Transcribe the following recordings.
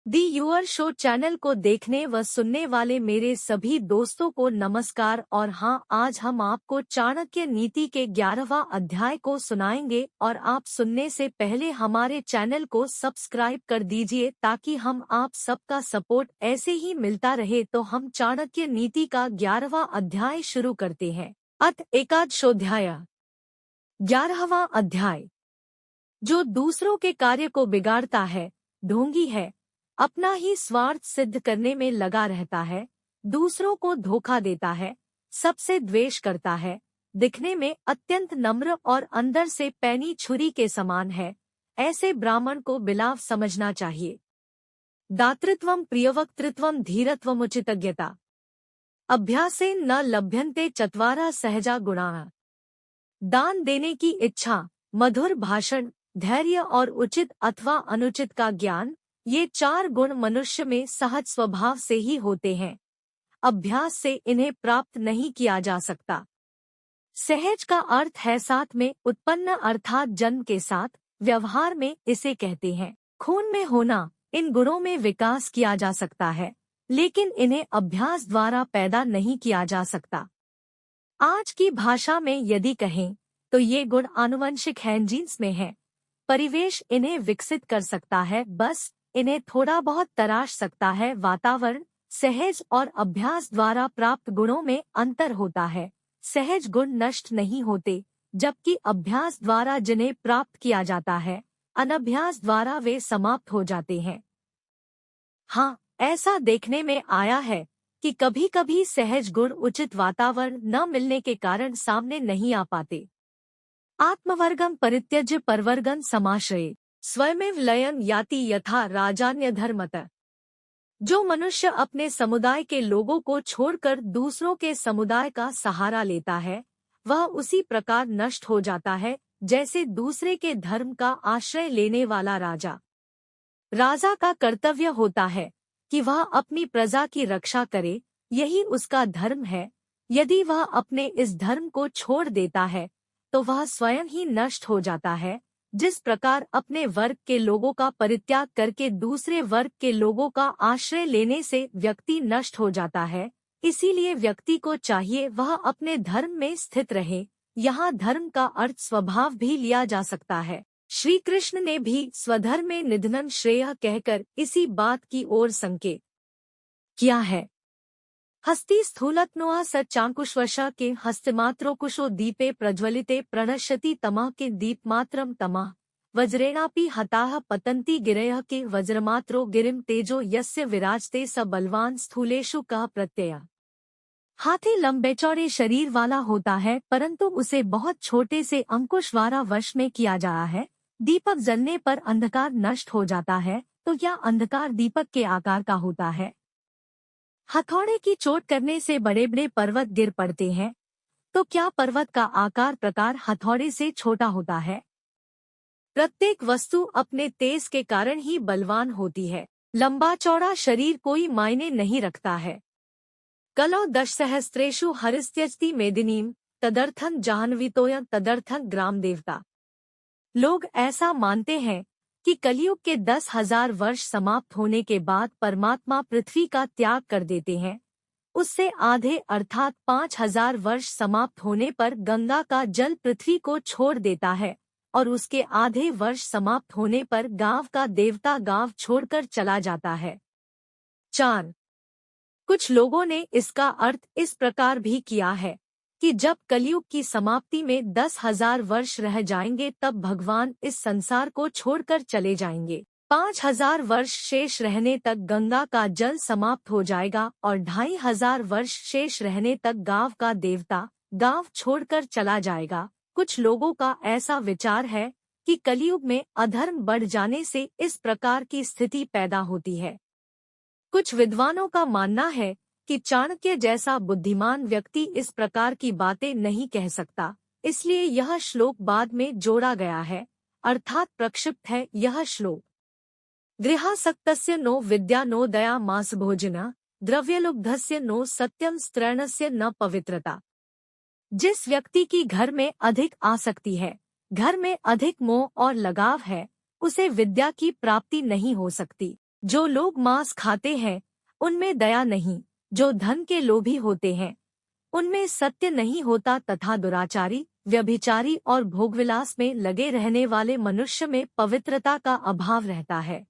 The your show channel को देखने व सुनने वाले मेरे सभी दोस्तों को नमस्कार। और हाँ, आज हम आपको चाणक्य नीति के 11वां अध्याय को सुनाएंगे और आप सुनने से पहले हमारे चैनल को सब्सक्राइब कर दीजिए ताकि हम आप सबका सपोर्ट ऐसे ही मिलता रहे। तो हम चाणक्य नीति का 11वां अध्याय शुरू करते हैं। अथ एकादशोऽध्याय। 11वां अध्याय। जो दूसरों के कार्य को बिगाड़ता है, ढोंगी है, अपना ही स्वार्थ सिद्ध करने में लगा रहता है, दूसरों को धोखा देता है, सबसे द्वेष करता है, दिखने में अत्यंत नम्र और अंदर से पैनी छुरी के समान है, ऐसे ब्राह्मण को बिलाव समझना चाहिए। दातृत्वं प्रियवक्तृत्वं धीरत्वमुचितज्ञता अभ्यासेन न लभ्यन्ते चत्वारः सहजा गुणाः। दान देने की इच्छा, मधुर भाषण, धैर्य और उचित अथवा अनुचित का ज्ञान, ये 4 गुण मनुष्य में सहज स्वभाव से ही होते हैं। अभ्यास से इन्हें प्राप्त नहीं किया जा सकता। सहज का अर्थ है साथ में उत्पन्न अर्थात जन्म के साथ, व्यवहार में इसे कहते हैं। खून में होना, इन गुणों में विकास किया जा सकता है, लेकिन इन्हें अभ्यास द्वारा पैदा नहीं किया जा सकता। आज की भाषा में यदि कहें तो ये गुण आनुवंशिक हैं, जीन्स में है। परिवेश इन्हें विकसित कर सकता है, बस इन्हें थोड़ा बहुत तराश सकता है। वातावरण, सहज और अभ्यास द्वारा प्राप्त गुणों में अंतर होता है। सहज गुण नष्ट नहीं होते, जबकि अभ्यास द्वारा जिन्हें प्राप्त किया जाता है, अनभ्यास द्वारा वे समाप्त हो जाते हैं। हाँ, ऐसा देखने में आया है कि कभी कभी सहज गुण उचित वातावरण न मिलने के कारण सामने नहीं आ पाते। आत्मवर्गम परित्यज्य परवर्गं समाश्रये स्वयमेव लयं याति यथा राजान्यधर्मतः। जो मनुष्य अपने समुदाय के लोगों को छोड़कर दूसरों के समुदाय का सहारा लेता है, वह उसी प्रकार नष्ट हो जाता है जैसे दूसरे के धर्म का आश्रय लेने वाला राजा। राजा का कर्तव्य होता है कि वह अपनी प्रजा की रक्षा करे, यही उसका धर्म है। यदि वह अपने इस धर्म को छोड़ देता है तो वह स्वयं ही नष्ट हो जाता है। जिस प्रकार अपने वर्ग के लोगों का परित्याग करके दूसरे वर्ग के लोगों का आश्रय लेने से व्यक्ति नष्ट हो जाता है, इसीलिए व्यक्ति को चाहिए वह अपने धर्म में स्थित रहे। यहाँ धर्म का अर्थ स्वभाव भी लिया जा सकता है। श्री कृष्ण ने भी स्वधर्मे निधनं श्रेयः कहकर इसी बात की ओर संकेत किया है। हस्ती स्थूलत्नोआ स चांकुशवशा के हस्तमात्रोकुशो दीपे प्रज्वलिते प्रणश्यति तमः के दीपमात्रम तमः। वज्रेणापि हताः पतन्ति गिरयः के वज्रमात्रो गिरिम तेजो यस्य विराजते स बलवान स्थूलेषु कः प्रत्यय। हाथी लंबे चौड़े शरीर वाला होता है, परंतु उसे बहुत छोटे से अंकुश द्वारा वश में किया जाता है। दीपक जलने पर अंधकार नष्ट हो जाता है, तो यह अंधकार दीपक के आकार का होता है। हथौड़े की चोट करने से बड़े बड़े पर्वत गिर पड़ते हैं, तो क्या पर्वत का आकार प्रकार हथौड़े से छोटा होता है? प्रत्येक वस्तु अपने तेज के कारण ही बलवान होती है। लंबा चौड़ा शरीर कोई मायने नहीं रखता है। कलौ 10 सहस्त्रेषु हरिस्त्यजति मेदिनीम तदर्थं जाह्नवीतोयं तदर्थं ग्राम देवता। लोग ऐसा मानते हैं कि कलयुग के 10,000 वर्ष समाप्त होने के बाद परमात्मा पृथ्वी का त्याग कर देते हैं। उससे आधे अर्थात 5,000 वर्ष समाप्त होने पर गंगा का जल पृथ्वी को छोड़ देता है, और उसके आधे वर्ष समाप्त होने पर गांव का देवता गांव छोड़कर चला जाता है। 4. कुछ लोगों ने इसका अर्थ इस प्रकार भी किया है कि जब कलयुग की समाप्ति में 10,000 वर्ष रह जाएंगे तब भगवान इस संसार को छोड़कर चले जाएंगे। 5,000 वर्ष शेष रहने तक गंगा का जल समाप्त हो जाएगा और 2,500 वर्ष शेष रहने तक गांव का देवता गांव छोड़कर चला जाएगा। कुछ लोगों का ऐसा विचार है कि कलयुग में अधर्म बढ़ जाने से इस प्रकार की स्थिति पैदा होती है। कुछ विद्वानों का मानना है कि चाणक्य जैसा बुद्धिमान व्यक्ति इस प्रकार की बातें नहीं कह सकता, इसलिए यह श्लोक बाद में जोड़ा गया है, अर्थात प्रक्षिप्त है यह श्लोक। गृहासक्तस्य नो विद्या नो दया मास भोजना द्रव्यलुब्धस्य नो सत्यम स्त्रैणस्य न पवित्रता। जिस व्यक्ति की घर में अधिक आसक्ति है, घर में अधिक मोह और लगाव है, उसे विद्या की प्राप्ति नहीं हो सकती। जो लोग मांस खाते हैं उनमें दया नहीं, जो धन के लोभी होते हैं उनमें सत्य नहीं होता तथा दुराचारी, व्यभिचारी और भोगविलास में लगे रहने वाले मनुष्य में पवित्रता का अभाव रहता है।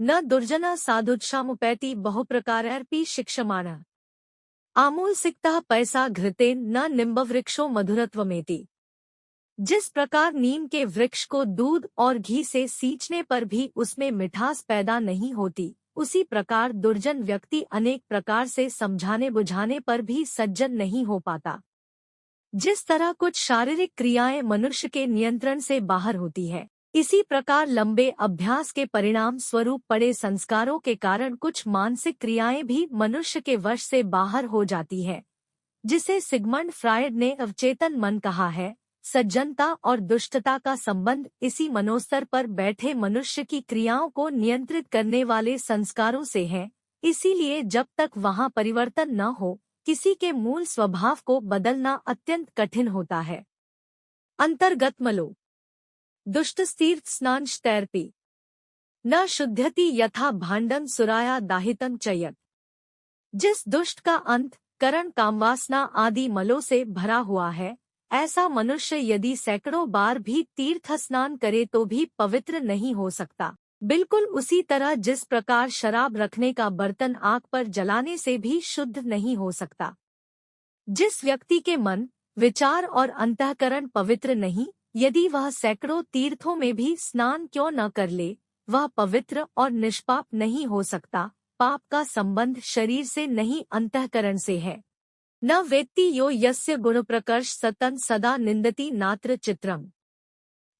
न दुर्जना साधुक्षामुपैति बहुप्रकारैरपि शिक्षमाणः आमूल सिक्तः पैसा घृतेन न निम्बवृक्षो मधुरत्वमेति। जिस प्रकार नीम के वृक्ष को दूध और घी से सींचने पर भी उसमें मिठास पैदा नहीं होती, उसी प्रकार दुर्जन व्यक्ति अनेक प्रकार से समझाने बुझाने पर भी सज्जन नहीं हो पाता। जिस तरह कुछ शारीरिक क्रियाएं मनुष्य के नियंत्रण से बाहर होती है, इसी प्रकार लंबे अभ्यास के परिणाम स्वरूप पड़े संस्कारों के कारण कुछ मानसिक क्रियाएं भी मनुष्य के वश से बाहर हो जाती है, जिसे सिगमंड फ्रायड ने अवचेतन मन कहा है। सज्जनता और दुष्टता का संबंध इसी मनोस्तर पर बैठे मनुष्य की क्रियाओं को नियंत्रित करने वाले संस्कारों से है। इसीलिए जब तक वहां परिवर्तन न हो, किसी के मूल स्वभाव को बदलना अत्यंत कठिन होता है। अंतर्गत मलो दुष्टस्तीर्थ स्नानश्तैरपि न शुध्यति यथा भांडं सुराया दाहितं चयत। जिस दुष्ट का अंत करण कामवासना आदि मलों से भरा हुआ है, ऐसा मनुष्य यदि सैकड़ों बार भी तीर्थ स्नान करे तो भी पवित्र नहीं हो सकता। बिल्कुल उसी तरह जिस प्रकार शराब रखने का बर्तन आग पर जलाने से भी शुद्ध नहीं हो सकता। जिस व्यक्ति के मन, विचार और अंतःकरण पवित्र नहीं, यदि वह सैकड़ों तीर्थों में भी स्नान क्यों न कर ले, वह पवित्र और निष्पाप नहीं हो सकता। पाप का संबंध शरीर से नहीं अंतःकरण से है। न वेत्ति यो यस्य गुणप्रकर्ष सतन सदा निंदति नात्र चित्रम।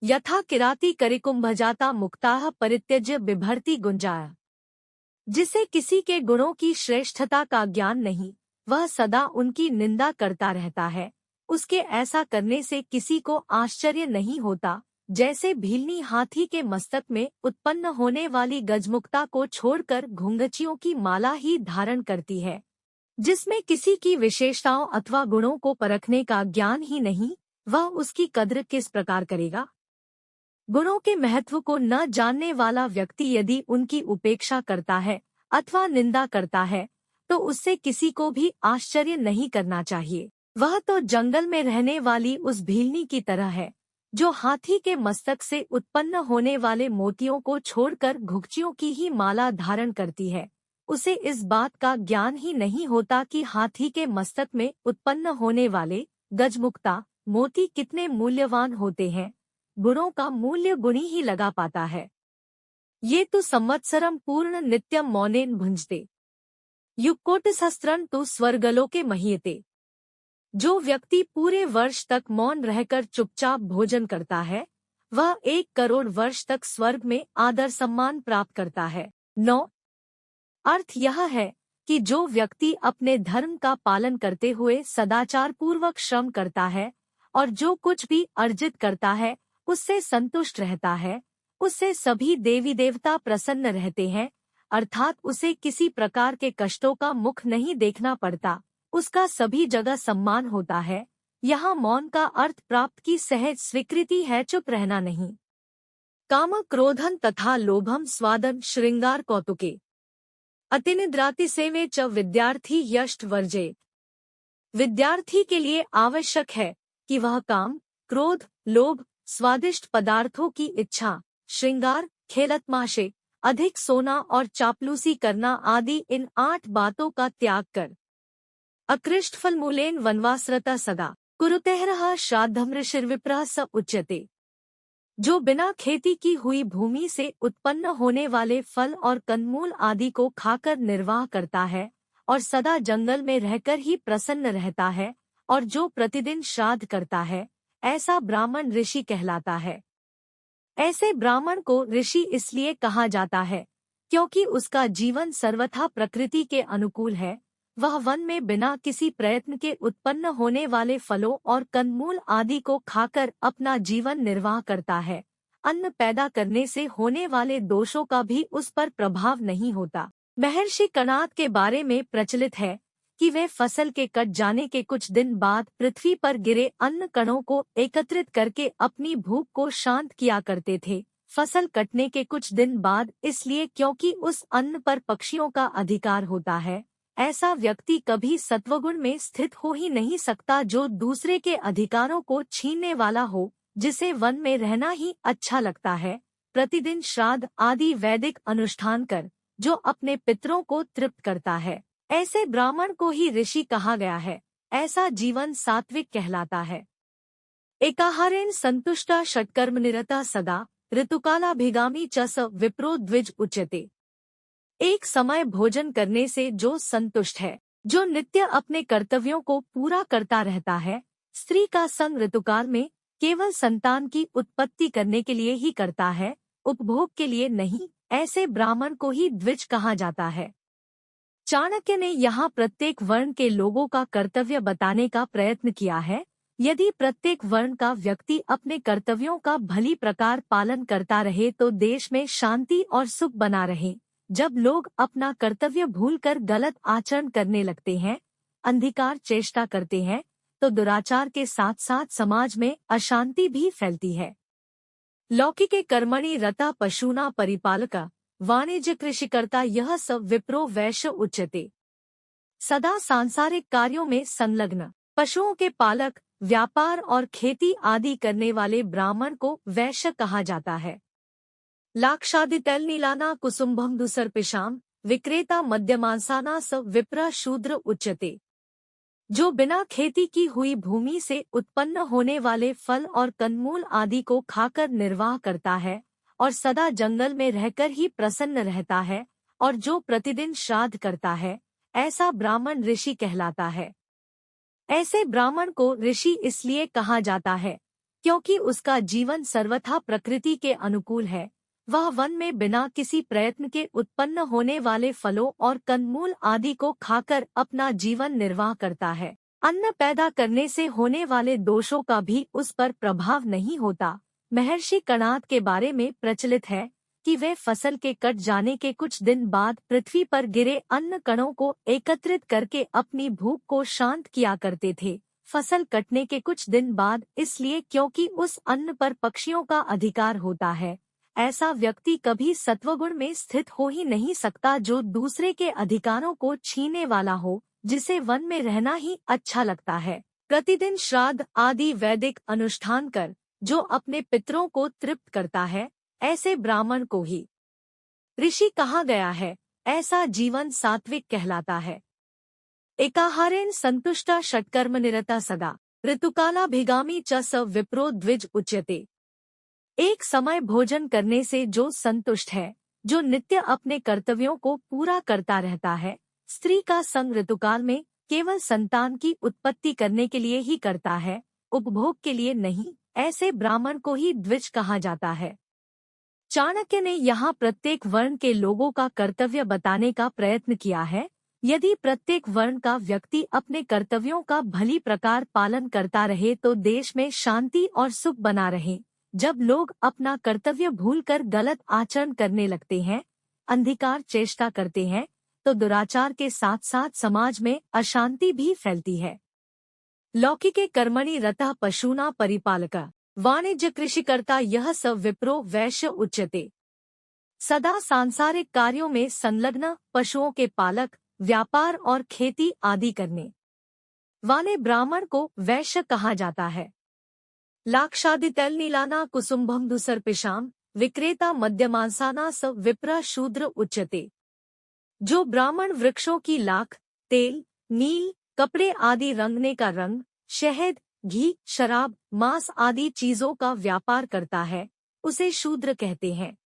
यथा किराती करिकुंभजाता मुक्ताः परित्यज्य बिभर्ति गुंजाया। जिसे किसी के गुणों की श्रेष्ठता का ज्ञान नहीं, वह सदा उनकी निंदा करता रहता है। उसके ऐसा करने से किसी को आश्चर्य नहीं होता, जैसे भीलनी हाथी के मस्तक में उत्पन्न होने वाली गजमुक्ता को छोड़कर घुंघचियों की माला ही धारण करती है। जिसमें किसी की विशेषताओं अथवा गुणों को परखने का ज्ञान ही नहीं, वह उसकी कद्र किस प्रकार करेगा। गुणों के महत्व को न जानने वाला व्यक्ति यदि उनकी उपेक्षा करता है अथवा निंदा करता है, तो उससे किसी को भी आश्चर्य नहीं करना चाहिए। वह तो जंगल में रहने वाली उस भीलनी की तरह है, जो हाथी के मस्तक से उत्पन्न होने वाले मोतियों को छोड़कर घुघचियों की ही माला धारण करती है। उसे इस बात का ज्ञान ही नहीं होता कि हाथी के मस्तक में उत्पन्न होने वाले गजमुक्ता मोती कितने मूल्यवान होते हैं। गुणों का मूल्य गुणी ही लगा पाता है। ये तो संवत्सरम पूर्ण नित्यम मौनेन भुंजते युक्कोटसहस्त्रं तु स्वर्गलोके महीयते। जो व्यक्ति पूरे वर्ष तक मौन रहकर चुपचाप भोजन करता है, वह 1 करोड़ वर्ष तक स्वर्ग में आदर सम्मान प्राप्त करता है। 9 अर्थ यह है कि जो व्यक्ति अपने धर्म का पालन करते हुए सदाचार पूर्वक श्रम करता है और जो कुछ भी अर्जित करता है उससे संतुष्ट रहता है, उससे सभी देवी देवता प्रसन्न रहते हैं, अर्थात उसे किसी प्रकार के कष्टों का मुख नहीं देखना पड़ता, उसका सभी जगह सम्मान होता है। यहाँ मौन का अर्थ प्राप्त की सहज स्वीकृति है, चुप रहना नहीं। काम क्रोधन तथा लोभम स्वादन श्रृंगार कौतुके अतिनिद्राति सेवे च विद्यार्थी यष्ट वर्जेत। विद्यार्थी के लिए आवश्यक है कि वह काम, क्रोध, लोभ, स्वादिष्ट पदार्थों की इच्छा, श्रृंगार, खेलतमाशे, अधिक सोना और चापलूसी करना आदि इन 8 बातों का त्याग कर अकृष्टफलमूलेन वनवासरता सदा कुरुतेहरः श्राद्धम ऋषिर्विप्रः स उच्यते। जो बिना खेती की हुई भूमि से उत्पन्न होने वाले फल और कंदमूल आदि को खाकर निर्वाह करता है और सदा जंगल में रहकर ही प्रसन्न रहता है और जो प्रतिदिन श्राद्ध करता है, ऐसा ब्राह्मण ऋषि कहलाता है। ऐसे ब्राह्मण को ऋषि इसलिए कहा जाता है क्योंकि उसका जीवन सर्वथा प्रकृति के अनुकूल है। वह वन में बिना किसी प्रयत्न के उत्पन्न होने वाले फलों और कंदमूल आदि को खाकर अपना जीवन निर्वाह करता है। अन्न पैदा करने से होने वाले दोषों का भी उस पर प्रभाव नहीं होता। महर्षि कणाद के बारे में प्रचलित है कि वे फसल के कट जाने के कुछ दिन बाद पृथ्वी पर गिरे अन्न कणों को एकत्रित करके अपनी भूख को शांत किया करते थे। फसल कटने के कुछ दिन बाद, इसलिए क्योंकि उस अन्न पर पक्षियों का अधिकार होता है। ऐसा व्यक्ति कभी सत्वगुण में स्थित हो ही नहीं सकता जो दूसरे के अधिकारों को छीनने वाला हो, जिसे वन में रहना ही अच्छा लगता है। प्रतिदिन श्राद्ध आदि वैदिक अनुष्ठान कर जो अपने पितरों को तृप्त करता है, ऐसे ब्राह्मण को ही ऋषि कहा गया है। ऐसा जीवन सात्विक कहलाता है। एकाहारेण संतुष्टा षट्कर्मनिरता सदा ऋतुकालाभिगामी च स विप्रो द्विज उच्यते। एक समय भोजन करने से जो संतुष्ट है, जो नित्य अपने कर्तव्यों को पूरा करता रहता है, स्त्री का संग ऋतुकाल में केवल संतान की उत्पत्ति करने के लिए ही करता है, उपभोग के लिए नहीं, ऐसे ब्राह्मण को ही द्विज कहा जाता है। चाणक्य ने यहाँ प्रत्येक वर्ण के लोगों का कर्तव्य बताने का प्रयत्न किया है। यदि प्रत्येक वर्ण का व्यक्ति अपने कर्तव्यों का भली प्रकार पालन करता रहे तो देश में शांति और सुख बना रहे। जब लोग अपना कर्तव्य भूलकर गलत आचरण करने लगते हैं, अंधिकार चेष्टा करते हैं, तो दुराचार के साथ साथ समाज में अशांति भी फैलती है। लौकिके कर्मणि रता पशूना परिपालका वाणिज्य कृषिकर्ता यह सब विप्रो वैश्य उच्यते। सदा सांसारिक कार्यों में संलग्न पशुओं के पालक, व्यापार और खेती आदि करने वाले ब्राह्मण को वैश्य कहा जाता है। लाक्षादितैलनीलाना कुसुम्भम दुसर्पिशाम विक्रेता मध्यमांसाना स विप्र शूद्र उच्यते। जो बिना खेती की हुई भूमि से उत्पन्न होने वाले फल और कंदमूल आदि को खाकर निर्वाह करता है और सदा जंगल में रहकर ही प्रसन्न रहता है, और जो प्रतिदिन श्राद्ध करता है, ऐसा ब्राह्मण ऋषि कहलाता है। ऐसे ब्राह्मण को ऋषि इसलिए कहा जाता है क्योंकि उसका जीवन सर्वथा प्रकृति के अनुकूल है। वह वन में बिना किसी प्रयत्न के उत्पन्न होने वाले फलों और कंदमूल आदि को खाकर अपना जीवन निर्वाह करता है। अन्न पैदा करने से होने वाले दोषों का भी उस पर प्रभाव नहीं होता। महर्षि कणाद के बारे में प्रचलित है कि वे फसल के कट जाने के कुछ दिन बाद पृथ्वी पर गिरे अन्न कणों को एकत्रित करके अपनी भूख को शांत किया करते थे। फसल कटने के कुछ दिन बाद, इसलिए क्योंकि उस अन्न पर पक्षियों का अधिकार होता है। ऐसा व्यक्ति कभी सत्वगुण में स्थित हो ही नहीं सकता जो दूसरे के अधिकारों को छीनने वाला हो, जिसे वन में रहना ही अच्छा लगता है। प्रतिदिन श्राद्ध आदि वैदिक अनुष्ठान कर जो अपने पितरों को तृप्त करता है, ऐसे ब्राह्मण को ही ऋषि कहा गया है। ऐसा जीवन सात्विक कहलाता है। एकाहारेण संतुष्टा षट्कर्मनिरता सदा ऋतुकालाभिगामी च स विप्रो द्विज उच्यते। एक समय भोजन करने से जो संतुष्ट है, जो नित्य अपने कर्तव्यों को पूरा करता रहता है, स्त्री का संग ऋतुकाल में केवल संतान की उत्पत्ति करने के लिए ही करता है, उपभोग के लिए नहीं, ऐसे ब्राह्मण को ही द्विज कहा जाता है। चाणक्य ने यहाँ प्रत्येक वर्ण के लोगों का कर्तव्य बताने का प्रयत्न किया है। यदि प्रत्येक वर्ण का व्यक्ति अपने कर्तव्यों का भली प्रकार पालन करता रहे तो देश में शांति और सुख बना रहे। जब लोग अपना कर्तव्य भूलकर गलत आचरण करने लगते हैं, अंधिकार चेष्टा करते हैं, तो दुराचार के साथ साथ समाज में अशांति भी फैलती है। लौकिके कर्मणि रतः पशूना परिपालका वाणिज्य कृषिकर्ता यह स विप्रो वैश्य उच्यते। सदा सांसारिक कार्यों में संलग्न पशुओं के पालक, व्यापार और खेती आदि करने वाले ब्राह्मण को वैश्य कहा जाता है। लाक्षादितैलनीलाना कुसुम्भम दुसर्पिशाम विक्रेता मध्यमांसाना स विप्र शूद्र उच्यते। जो ब्राह्मण वृक्षों की लाख, तेल, नील, कपड़े आदि रंगने का रंग, शहद, घी, शराब, मांस आदि चीजों का व्यापार करता है, उसे शूद्र कहते हैं।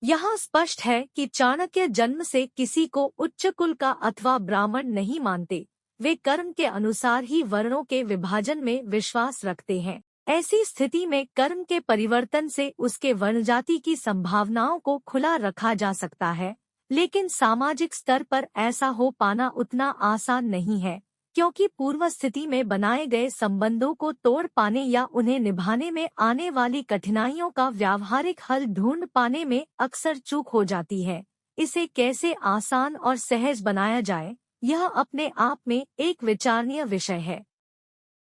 यहाँ स्पष्ट है कि चाणक्य जन्म से किसी को उच्च कुल का अथवा ब्राह्मण नहीं मानते। वे कर्म के अनुसार ही वर्णों के विभाजन में विश्वास रखते हैं। ऐसी स्थिति में कर्म के परिवर्तन से उसके वर्णजाति की संभावनाओं को खुला रखा जा सकता है, लेकिन सामाजिक स्तर पर ऐसा हो पाना उतना आसान नहीं है, क्योंकि पूर्व स्थिति में बनाए गए संबंधों को तोड़ पाने या उन्हें निभाने में आने वाली कठिनाइयों का व्यावहारिक हल ढूंढ पाने में अक्सर चूक हो जाती है। इसे कैसे आसान और सहज बनाया जाए, यह अपने आप में एक विचारणीय विषय है।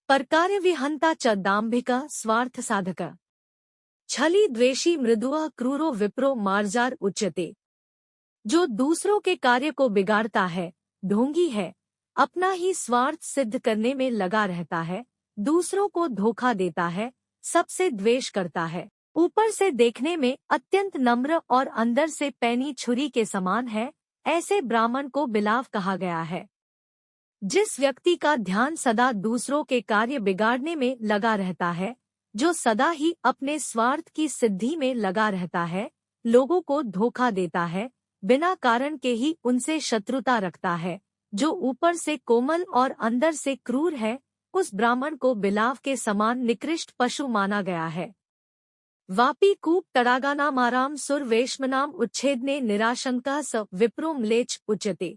पर कार्य विहंता च दाम्भिका स्वार्थ साधक छली द्वेषी मृदुः क्रूरो विप्रो मार्जार उच्यते। जो दूसरों के कार्य को बिगाड़ता है, ढोंगी है, अपना ही स्वार्थ सिद्ध करने में लगा रहता है, दूसरों को धोखा देता है, सबसे द्वेष करता है, ऊपर से देखने में अत्यंत नम्र और अंदर से पैनी छुरी के समान है, ऐसे ब्राह्मण को बिलाव कहा गया है। जिस व्यक्ति का ध्यान सदा दूसरों के कार्य बिगाड़ने में लगा रहता है, जो सदा ही अपने स्वार्थ की सिद्धि में लगा रहता है, लोगों को धोखा देता है, बिना कारण के ही उनसे शत्रुता रखता है, जो ऊपर से कोमल और अंदर से क्रूर है, उस ब्राह्मण को बिलाव के समान निकृष्ट पशु माना गया है। वापी कूप तड़ागानामाराम सुरवेश्मनाम उच्छेदने निराशंका स विप्रो म्लेच्छ उच्यते।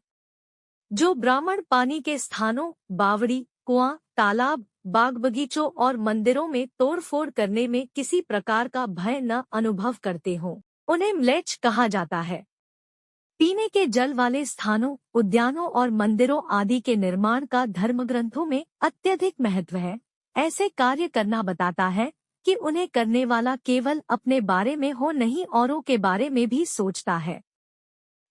जो ब्राह्मण पानी के स्थानों, बावड़ी, कुआं, तालाब, बाग बगीचों और मंदिरों में तोड़फोड़ करने में किसी प्रकार का भय न अनुभव करते हों, उन्हें म्लेच्छ कहा जाता है। पीने के जल वाले स्थानों, उद्यानों और मंदिरों आदि के निर्माण का धर्मग्रंथों में अत्यधिक महत्व है। ऐसे कार्य करना बताता है कि उन्हें करने वाला केवल अपने बारे में हो नहीं, औरों के बारे में भी सोचता है।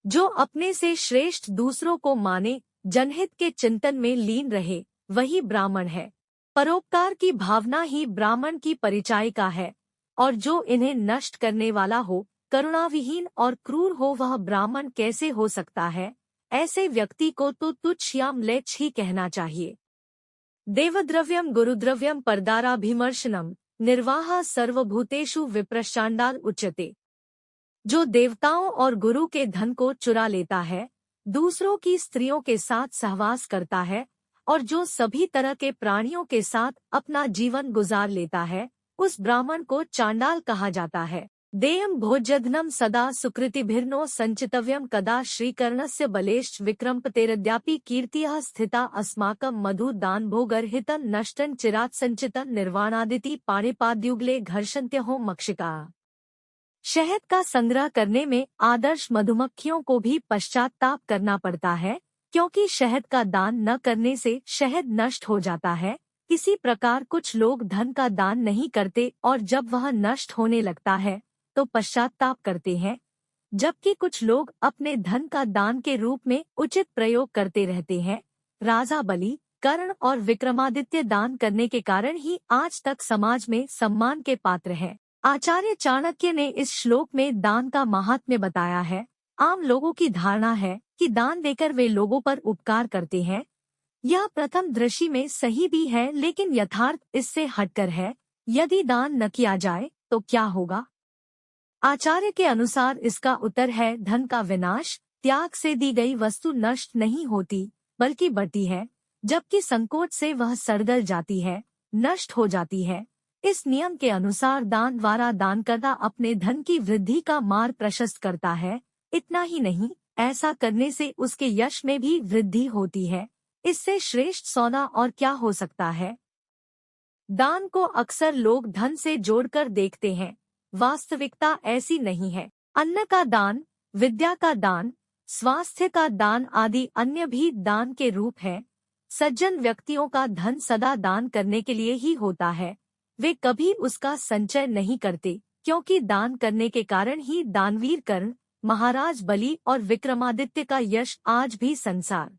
जो अपने से श्रेष्ठ दूसरों को माने, जनहित के चिंतन में लीन रहे, वही ब्राह्मण है। परोपकार की भावना ही ब्राह्मण की परिचायिका है, और जो इन्हें नष्ट करने वाला हो, करुणाविहीन और क्रूर हो, वह ब्राह्मण कैसे हो सकता है। ऐसे व्यक्ति को तो तुच्छ या म्लेच्छ ही कहना चाहिए। देवद्रव्यम गुरुद्रव्यम परदाराभिमर्शनम निर्वाह सर्वभूतेषु विप्रशांडाल उच्यते। जो देवताओं और गुरु के धन को चुरा लेता है, दूसरों की स्त्रियों के साथ सहवास करता है, और जो सभी तरह के प्राणियों के साथ अपना जीवन गुजार लेता है, उस ब्राह्मण को चांडाल कहा जाता है। देयम भोज्यधनम सदा सुकृतिभिर्नो संचितव्यम कदा श्रीकर्णस्य बलेश्च विक्रमपतेरद्यापि कीर्तियः स्थिता अस्माकं मधु दान भोगर्हितं नष्टं चिरात् संचितं निर्वाणादिति पाणिपाद्युगले घर्षन्त्यहो मक्षिका। शहद का संग्रह करने में आदर्श मधुमक्खियों को भी पश्चाताप करना पड़ता है, क्योंकि शहद का दान न करने से शहद नष्ट हो जाता है। इसी प्रकार कुछ लोग धन का दान नहीं करते और जब वह नष्ट होने लगता है तो पश्चाताप करते हैं, जबकि कुछ लोग अपने धन का दान के रूप में उचित प्रयोग करते रहते हैं। राजा बलि, कर्ण और विक्रमादित्य दान करने के कारण ही आज तक समाज में सम्मान के पात्र हैं। आचार्य चाणक्य ने इस श्लोक में दान का महात्म्य बताया है। आम लोगों की धारणा है कि दान देकर वे लोगों पर उपकार करते हैं। यह प्रथम दृष्टि में सही भी है, लेकिन यथार्थ इससे हटकर है। यदि दान न किया जाए तो क्या होगा? आचार्य के अनुसार इसका उत्तर है धन का विनाश। त्याग से दी गई वस्तु नष्ट नहीं होती बल्कि बढ़ती है, जबकि संकोच से वह सड़गल जाती है, नष्ट हो जाती है। इस नियम के अनुसार दान द्वारा दानकर्ता अपने धन की वृद्धि का मार्ग प्रशस्त करता है। इतना ही नहीं, ऐसा करने से उसके यश में भी वृद्धि होती है। इससे श्रेष्ठ सौदा और क्या हो सकता है? दान को अक्सर लोग धन से जोड़कर देखते हैं। वास्तविकता ऐसी नहीं है। अन्न का दान, विद्या का दान, स्वास्थ्य का दान आदि अन्य भी दान के रूप हैं। सज्जन व्यक्तियों का धन सदा दान करने के लिए ही होता है। वे कभी उसका संचय नहीं करते, क्योंकि दान करने के कारण ही दानवीर कर्ण, महाराज बलि और विक्रमादित्य का यश आज भी संसार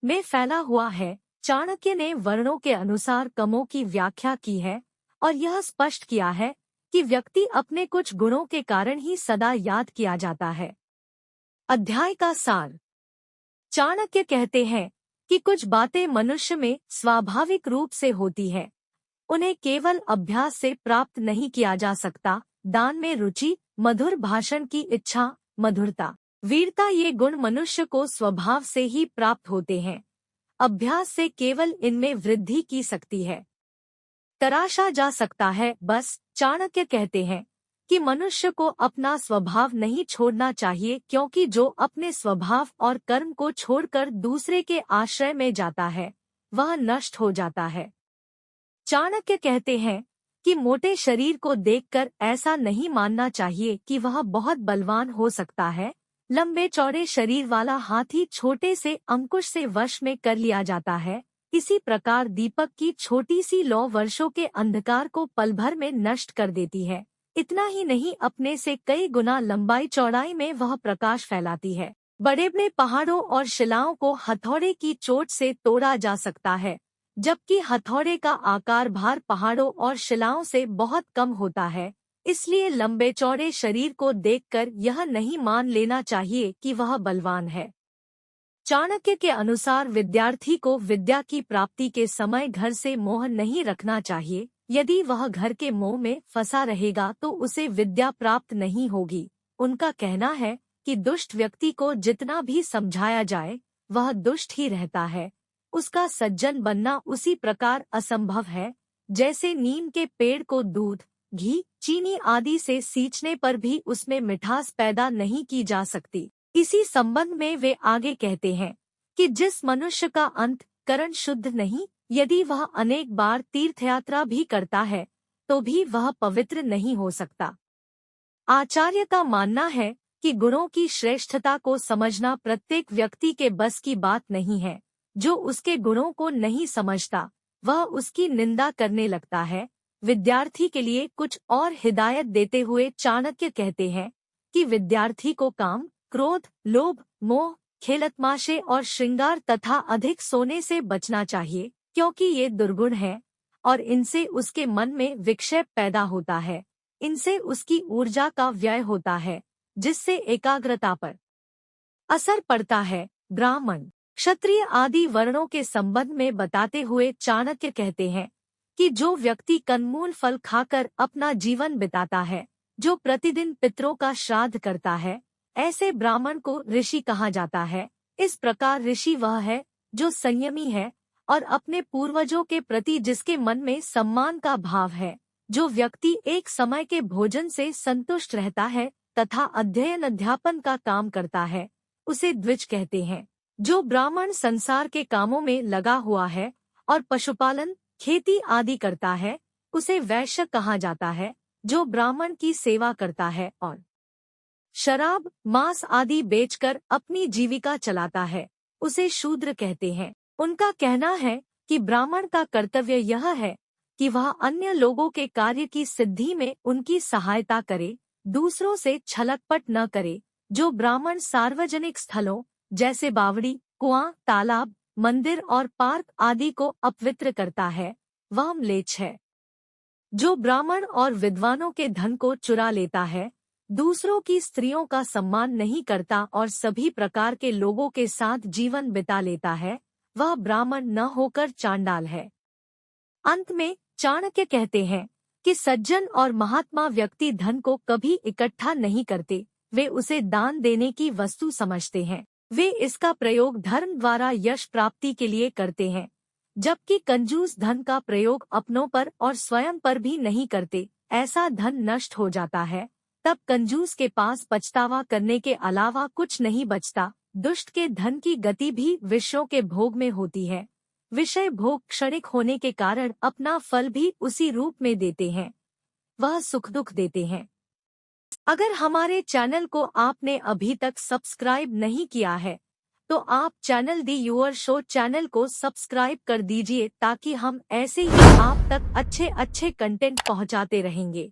में फैला हुआ है। चाणक्य ने वर्णों के अनुसार कमों की व्याख्या की है और यह स्पष्ट किया है कि व्यक्ति अपने कुछ गुणों के कारण ही सदा याद किया जाता है। अध्याय का सार। चाणक्य कहते हैं कि कुछ बातें मनुष्य में स्वाभाविक रूप से होती है, उन्हें केवल अभ्यास से प्राप्त नहीं किया जा सकता। दान में रुचि, मधुर भाषण की इच्छा, मधुरता, वीरता, ये गुण मनुष्य को स्वभाव से ही प्राप्त होते हैं। अभ्यास से केवल इनमें वृद्धि की सकती है, तराशा जा सकता है। बस चाणक्य कहते हैं कि मनुष्य को अपना स्वभाव नहीं छोड़ना चाहिए, क्योंकि जो अपने स्वभाव और कर्म को छोड़कर दूसरे के आश्रय में जाता है वह नष्ट हो जाता है। चाणक्य कहते हैं कि मोटे शरीर को देखकर ऐसा नहीं मानना चाहिए कि वह बहुत बलवान हो सकता है। लंबे चौड़े शरीर वाला हाथी छोटे से अंकुश से वश में कर लिया जाता है। इसी प्रकार दीपक की छोटी सी लौ वर्षों के अंधकार को पल भर में नष्ट कर देती है। इतना ही नहीं, अपने से कई गुना लंबाई चौड़ाई में वह प्रकाश फैलाती है। बड़े बड़े पहाड़ों और शिलाओं को हथौड़े की चोट से तोड़ा जा सकता है, जबकि हथौड़े का आकार भार पहाड़ों और शिलाओं से बहुत कम होता है। इसलिए लंबे चौड़े शरीर को देखकर यह नहीं मान लेना चाहिए कि वह बलवान है। चाणक्य के अनुसार विद्यार्थी को विद्या की प्राप्ति के समय घर से मोह नहीं रखना चाहिए। यदि वह घर के मोह में फंसा रहेगा तो उसे विद्या प्राप्त नहीं होगी। उनका कहना है कि दुष्ट व्यक्ति को जितना भी समझाया जाए वह दुष्ट ही रहता है। उसका सज्जन बनना उसी प्रकार असंभव है जैसे नीम के पेड़ को दूध, घी, चीनी आदि से सींचने पर भी उसमें मिठास पैदा नहीं की जा सकती। इसी संबंध में वे आगे कहते हैं कि जिस मनुष्य का अंतःकरण शुद्ध नहीं, यदि वह अनेक बार तीर्थयात्रा भी करता है तो भी वह पवित्र नहीं हो सकता। आचार्य का मानना है कि गुणों की श्रेष्ठता को समझना प्रत्येक व्यक्ति के बस की बात नहीं है। जो उसके गुणों को नहीं समझता वह उसकी निंदा करने लगता है। विद्यार्थी के लिए कुछ और हिदायत देते हुए चाणक्य कहते हैं कि विद्यार्थी को काम, क्रोध, लोभ, मोह, खेलतमाशे और श्रृंगार तथा अधिक सोने से बचना चाहिए, क्योंकि ये दुर्गुण हैं और इनसे उसके मन में विक्षेप पैदा होता है। इनसे उसकी ऊर्जा का व्यय होता है, जिससे एकाग्रता पर असर पड़ता है। ब्राह्मण, क्षत्रिय आदि वर्णों के संबंध में बताते हुए चाणक्य कहते हैं कि जो व्यक्ति कंदमूल फल खाकर अपना जीवन बिताता है, जो प्रतिदिन पितरों का श्राद्ध करता है, ऐसे ब्राह्मण को ऋषि कहा जाता है। इस प्रकार ऋषि वह है जो संयमी है और अपने पूर्वजों के प्रति जिसके मन में सम्मान का भाव है। जो व्यक्ति एक समय के भोजन से संतुष्ट रहता है तथा अध्ययन अध्यापन का काम करता है, उसे द्विज कहते हैं। जो ब्राह्मण संसार के कामों में लगा हुआ है और पशुपालन, खेती आदि करता है, उसे वैश्य कहा जाता है। जो ब्राह्मण की सेवा करता है और शराब, मांस आदि बेचकर अपनी जीविका चलाता है, उसे शूद्र कहते हैं। उनका कहना है कि ब्राह्मण का कर्तव्य यह है कि वह अन्य लोगों के कार्य की सिद्धि में उनकी सहायता करे, दूसरों से छलकपट न करे। जो ब्राह्मण सार्वजनिक स्थलों जैसे बावड़ी, कुआं, तालाब, मंदिर और पार्क आदि को अपवित्र करता है, वह म्लेच्छ है। जो ब्राह्मण और विद्वानों के धन को चुरा लेता है, दूसरों की स्त्रियों का सम्मान नहीं करता और सभी प्रकार के लोगों के साथ जीवन बिता लेता है, वह ब्राह्मण न होकर चांडाल है। अंत में चाणक्य कहते हैं कि सज्जन और महात्मा व्यक्ति धन को कभी इकट्ठा नहीं करते, वे उसे दान देने की वस्तु समझते हैं। वे इसका प्रयोग धर्म द्वारा यश प्राप्ति के लिए करते हैं, जबकि कंजूस धन का प्रयोग अपनों पर और स्वयं पर भी नहीं करते। ऐसा धन नष्ट हो जाता है, तब कंजूस के पास पछतावा करने के अलावा कुछ नहीं बचता। दुष्ट के धन की गति भी विषयों के भोग में होती है। विषय भोग क्षणिक होने के कारण अपना फल भी उसी रूप में देते हैं, वह सुख दुख देते हैं। अगर हमारे चैनल को आपने अभी तक सब्सक्राइब नहीं किया है तो आप channel the your show channel को सब्सक्राइब कर दीजिए, ताकि हम ऐसे ही आप तक अच्छे कंटेंट पहुंचाते रहेंगे।